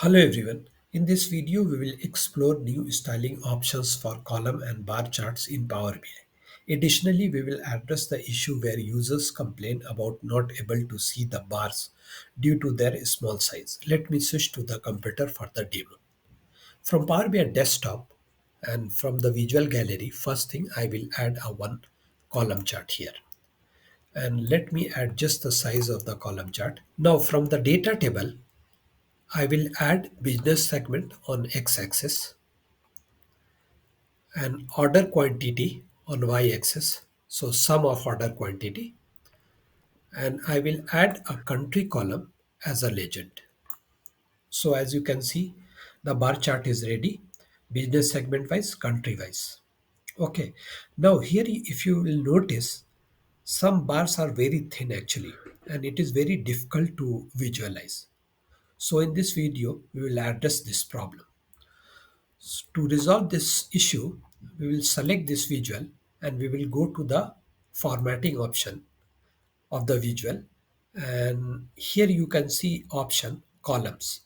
Hello everyone. In this video, we will explore new styling options for column and bar charts in Power BI. Additionally, we will address the issue where users complain about not able to see the bars due to their small size. Let me switch to the computer for the demo. From Power BI desktop and from the visual gallery, first thing I will add a one column chart here. And let me adjust the size of the column chart. Now from the data table, I will add business segment on x-axis and order quantity on y-axis. So sum of order quantity. And I will add a country column as a legend. So as you can see, the bar chart is ready, business segment wise, country wise. Okay. Now here, if you will notice, some bars are very thin actually, and it is very difficult to visualize. So in this video, we will address this problem. To resolve this issue, we will select this visual and we will go to the formatting option of the visual. And here you can see option columns.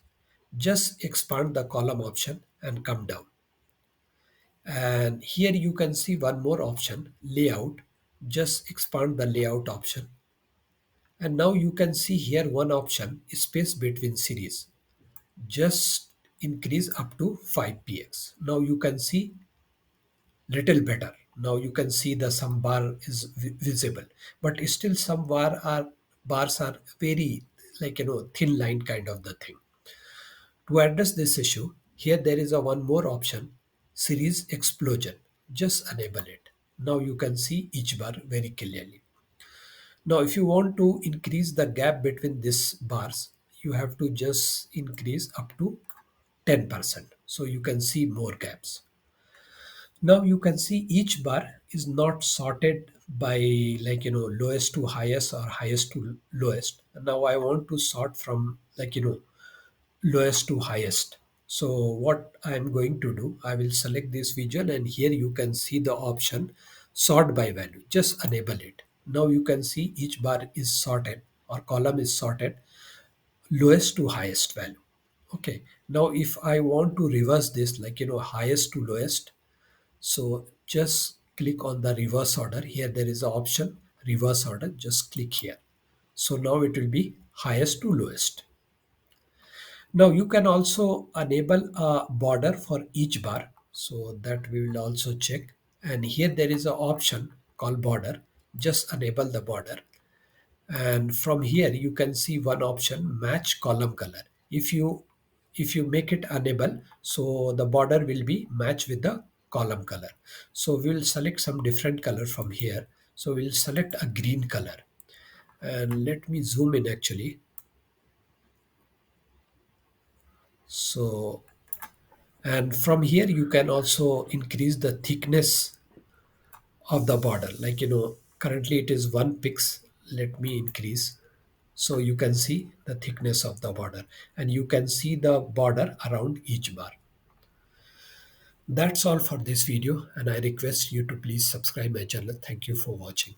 Just expand the column option and come down. And here you can see one more option, layout. Just expand the layout option. And now you can see here one option, space between series. Just increase up to 5 px. Now you can see little better. Now you can see the some bar is visible, but still some bars are very, like, thin line kind of the thing. To address this issue, here there is a one more option, series explosion. Just enable it. Now you can see each bar very clearly. Now if you want to increase the gap between these bars, you have to just increase up to 10%, so you can see more gaps. Now you can see each bar is not sorted by, lowest to highest or highest to lowest. Now I want to sort from, lowest to highest. So what I'm going to do, I will select this visual and here you can see the option sort by value. Just enable it. Now you can see each bar is sorted or column is sorted lowest to highest value. Okay. Now if I want to reverse this, highest to lowest, so just click on the reverse order. Here there is an option reverse order. Just click here. So now it will be highest to lowest. Now you can also enable a border for each bar. So that we will also check. And here there is an option called border. Just enable the border. And from here you can see one option, match column color. If you make it enable, so the border will be matched with the column color. So we will select some different color from here. So we'll select a green color, and let me zoom in actually. So, and from here you can also increase the thickness of the border. Currently it is 1 pix. Let me increase. So you can see the thickness of the border and you can see the border around each bar. That's all for this video, and I request you to please subscribe my channel. Thank you for watching.